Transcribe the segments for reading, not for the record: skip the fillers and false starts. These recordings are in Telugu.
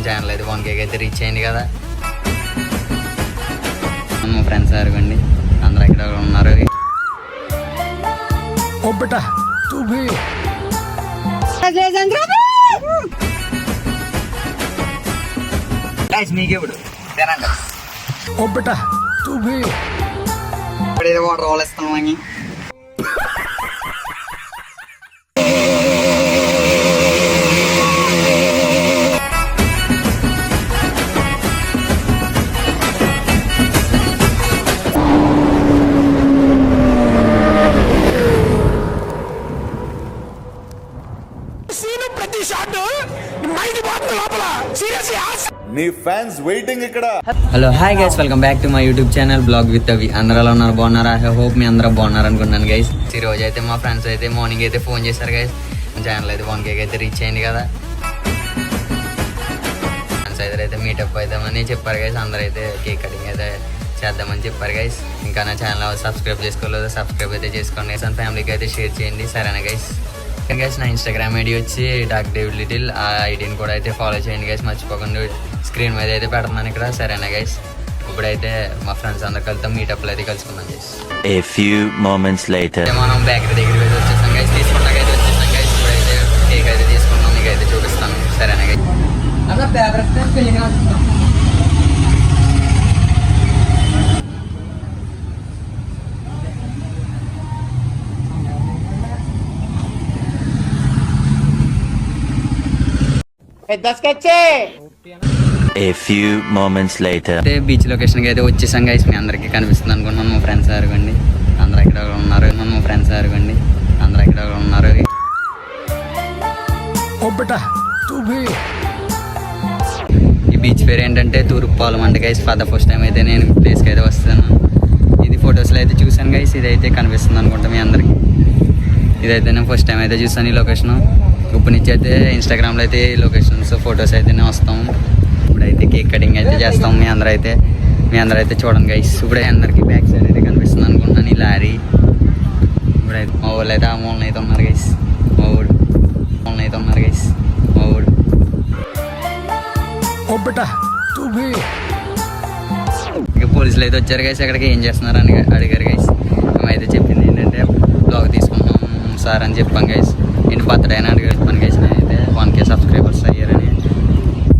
ఛానల్ అయితే 1K అయితే రీచ్ అయింది కదా. మా ఫ్రెండ్స్ అరగండి అందరూ ఇక్కడ ఉన్నారు. మీకెప్పుడు తినండి ఇప్పుడేదో వాటర్ రోల్ ఇస్తాం అని నీ ఫ్యాన్స్ వెయిటింగ్ ఇక్కడ. Hello hi guys, welcome back to my YouTube channel blog with అవి. అందరూ ఎలా ఉన్నారు? బాగున్నారా? ఐ హోప్ మీ అందరూ బాగున్నారు అనుకున్నాను గైస్. ఈ రోజు అయితే మా ఫ్రెండ్స్ అయితే మార్నింగ్ అయితే ఫోన్ చేశారు గైస్. ఛానల్ అయితే 1K అయితే రీచ్ అయింది కదా. ఫ్రెండ్స్ అయితే మీటప్ అవుతామని చెప్పారు గైస్. అందరూ అయితే కేక్ కటింగ్ అయితే చేద్దామని చెప్పారు గైస్. ఇంకా నా ఛానల్ సబ్స్క్రైబ్ చేసుకోలేదు, సబ్స్క్రైబ్ అయితే చేసుకోండి గైస్. అండ్ ఫ్యామిలీకి అయితే షేర్ చేయండి సరేనా గైస్. గైస్ నా ఇన్స్టాగ్రామ్ ఐడి వచ్చి డార్క్ డేవిడ్ లిటిల్, ఆ ఐడిని కూడా అయితే ఫాలో చేయండి గైస్. మర్చిపోకుండా స్క్రీన్ మీద అయితే పెడుతున్నాను ఇక్కడ సరేనా గైస్. ఇప్పుడైతే మా ఫ్రెండ్స్ అందరు కలిసి మీటప్లో అయితే కలుసుకున్నాం guys. A few moments later. మనం బేకరీ దగ్గరికి అయితే వచ్చేసాం గైస్. తీసుకున్నాకైతే వచ్చేసాం గైస్. ఇప్పుడైతే కేక్ అయితే తీసుకున్నాం, మీకు అయితే చూపిస్తాను సరేనా guys. A few moments later. అయితే బీచ్ లొకేషన్కి అయితే వచ్చేసాం గైస్. మీ అందరికీ కనిపిస్తుంది అనుకున్నాను. మా ఫ్రెండ్స్ అరగండి అందరూ ఇక్కడ ఉన్నారు. మా ఫ్రెండ్స్ అరగండి అందరూ ఇక్కడ ఉన్నారు. ఈ బీచ్ పేరు ఏంటంటే తూర్పుపాలెం అంటే గైస్. ఫస్ట్ టైం అయితే నేను ప్లేస్కి అయితే వస్తాను. ఇది ఫొటోస్లో అయితే చూసాను గైస్. ఇదైతే కనిపిస్తుంది అనుకుంటా మీ అందరికి. ఇదైతే నేను ఫస్ట్ టైం అయితే చూసాను ఈ లొకేషన్. ఇప్పుడు నుంచి అయితే ఇన్స్టాగ్రామ్లో అయితే ఈ లొకేషన్స్ ఫొటోస్ అయితేనే వస్తాం. ఇప్పుడైతే కేక్ కటింగ్ అయితే చేస్తాం. మీ అందరూ అయితే చూడండి గైస్. ఇప్పుడే అందరికి బ్యాక్ సైడ్ అయితే కనిపిస్తుంది అనుకుంటున్నాను ఈ లారీ. ఇప్పుడైతే మా వాళ్ళు అయితే ఆ మూలన అయితే ఉన్నారు గైస్. మా ఊడు మూలన అయితే ఉన్నారు గైస్. మా ఊడు ఇక పోలీసులు అయితే వచ్చారు గైస్. అక్కడికి ఏం చేస్తున్నారు అని అడిగారు గైస్. మేమైతే చెప్పింది ఏంటంటే బ్లాగ్ తీసుకున్నాం సార్ అని చెప్పాం గైస్. ఇంటి బర్త్డే అని అడిగి చెప్పాను గైస్. నేనైతే 1K సబ్స్క్రైబర్స్ అయ్యారని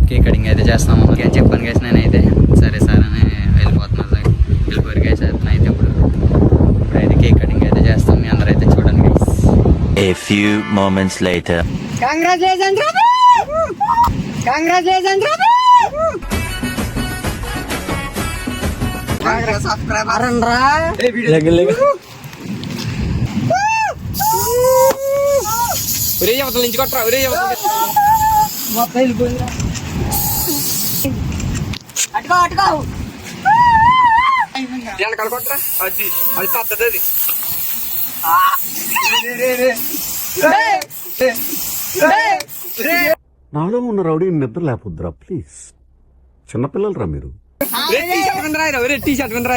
కేక్ కటింగ్ అయితే చేస్తాము అని చెప్పాను గైస్. నేనైతే సరే సార్ అని వెళ్ళిపోయారు గైస్. అయితే ఇప్పుడైతే కేక్ కటింగ్ అయితే చేస్తాం. మీ అందరూ అయితే చూడండి guys. A few moments later. Congratulations Ravi! Congratulations Ravi! Subscriber అనరా ఒరే అవతల నుంచి కొట్టరా. ఒరే మొత్తం వెళ్ళిపోయింది. అటుకో వెనకాల కొట్టరా. అది అది తత్తది. నాలో ఉన్న రౌడీ నిద్ర లేకపోద్దురా ప్లీజ్. చిన్నపిల్లలరా మీరు. టీ షర్ట్ వినరా.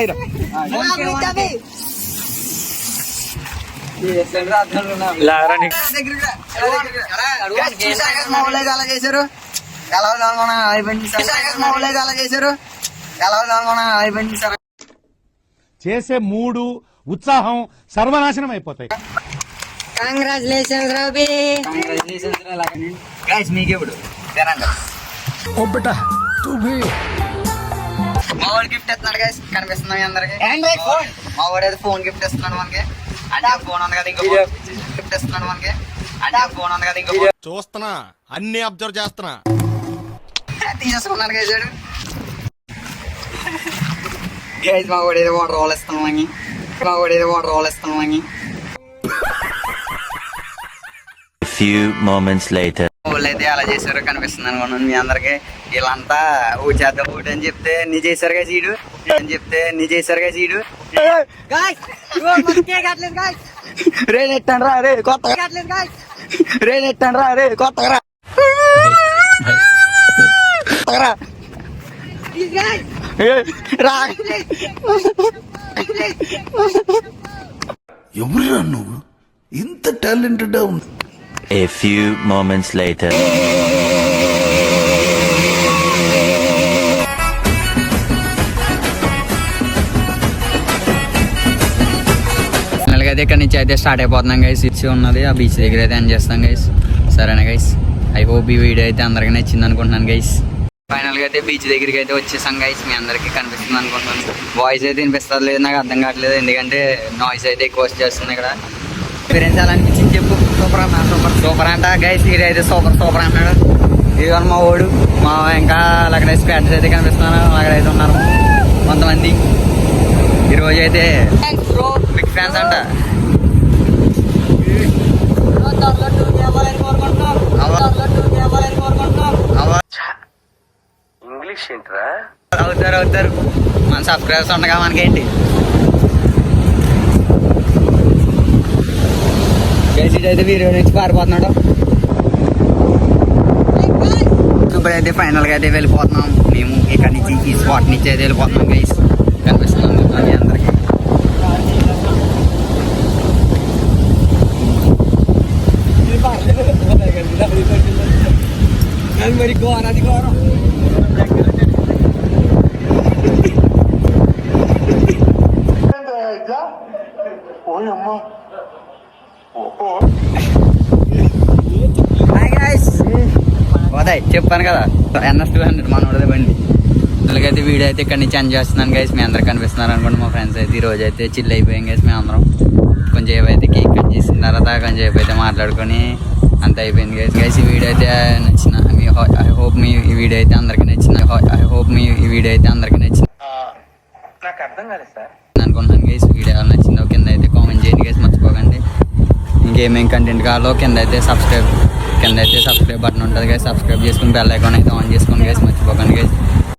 అలా చేశారు చేసే మూడు ఉత్సాహం సర్వనాశనం అయిపోతాయి. కంగ్రాచులేషన్స్ రవి. గైస్ మీకెప్పుడు తినండి. మా వాడు గిఫ్ట్ ఇస్తున్నాడు గైస్. కనిపిస్తుంది మీ అందరికి. మా వాడు అయితే ఫోన్ గిఫ్ట్ ఇస్తున్నాడు మనకి. అంటే ఫోన్ ఉంది కదా ఇంకో గిఫ్ట్ ఇస్తున్నాడు మనకి. అంటే ఫోన్ ఉంది కదా ఇంకో చూస్తున్నా, అన్ని అబ్జర్వ్ చేస్తున్నా. తీసేసుకున్నాడు గైస్. గైస్ మా వాడు ఏదో వాటర్ రోల్ ఇస్తున్నాం అని. A few moments later. వాళ్ళు అయితే అలా చేశారు కనిపిస్తుంది అనుకున్నాను మీ అందరికి. వీళ్ళంతా చేద్దాం ఒకటి అని చెప్తే నీ చేశారు కదా సీడు అని చెప్తే నీ చేశారు కదా సీడు. రే నెట్టండి రా. రే కొత్తగా రే నెట్టండి రా. రే కొత్తగా రా. ఎవరురా నువ్వు? ఇంత టాలెంటెడ్ ఉంది. A few moments later. ఇక్కడ నుంచి అయితే స్టార్ట్ అయిపోతున్నాం గైస్. ఇచ్చి ఉన్నది ఆ బీచ్ దగ్గర అయితే ఎండ్ చేస్తాం గైస్. సరేనా గైస్, ఐ హోప్ ఈ వీడియో అయితే అందరికీ నచ్చింది అనుకుంటున్నాను గైస్. ఫైనల్గా అయితే బీచ్ దగ్గరికి అయితే వచ్చేసాం గైస్. మీ అందరికీ కనిపిస్తుంది అనుకుంటున్నాను. వాయిస్ అయితే వినిపిస్తుంది లేదు, నాకు అర్థం కావట్లేదు ఎందుకంటే నాయిస్ అయితే ఎక్కువ చేస్తుంది ఇక్కడ. ఎక్స్పీరియన్స్ ఎలా అనిపించింది చెప్పు. సూపర్ అన్న, సూపర్ సూపర్ అంట గైస్. ఇది అయితే సూపర్ సూపర్ అన్నాడు. ఇది మా ఓడు మా ఇంకా అక్కడ స్పాట్స్ అయితే కనిపిస్తున్నారు. అక్కడైతే ఉన్నారు కొంతమంది. ఈరోజు అయితే బిగ్ ఫ్యాన్స్ అంట. ఇంగ్లీష్ ఏంట్రా? అవుతారు మన సబ్స్క్రైబర్స్ ఉండగా మనకేంటి. అయితే వీడియో నుంచి పారిపోతున్నాడు. ఇప్పుడైతే ఫైనల్గా అయితే వెళ్ళిపోతున్నాం మేము ఇక్కడ నుంచి. ఈ స్పాట్ నుంచి అయితే వెళ్ళిపోతున్నాం గైస్. కనిపిస్తున్నాం మీ అందరికి. మరి ఘోరం, అది ఘోరం. పోతాయి చెప్పాను కదా, NS200 మనోడదే బండి. అయితే వీడియో అయితే ఇక్కడ నుంచి ఎంజాయ్ చేస్తున్నాను గైస్. మీ అందరు కనిపిస్తున్నారు అనుకోండి. మా ఫ్రెండ్స్ అయితే ఈ రోజు అయితే చిల్ అయిపోయాం గైస్. మేము అందరం కొంచెంసేపు అయితే కేక్ కట్ చేసిన తర్వాత కొంచెంసేపు అయితే మాట్లాడుకొని అంత అయిపోయింది గైస్. ఈ వీడియో అయితే నచ్చిన ఐ హోప్ మీ ఈ వీడియో అయితే అందరికీ నచ్చిన నాకు అర్థం కాలేదు సార్ అనుకుంటున్నాను గైస్. వీడియో నచ్చిందో కింద అయితే కామెంట్ చేయండి గైస్, మర్చిపోకండి. ఇంకేమేం కంటెంట్ కావాలో కింద అయితే సబ్స్క్రైబ్ బటన్ ఉంటుంది గైస్. సబ్స్క్రైబ్ చేసుకుని బెల్ ఐకాన్ అయితే ఆన్ చేసుకోండి గైస్.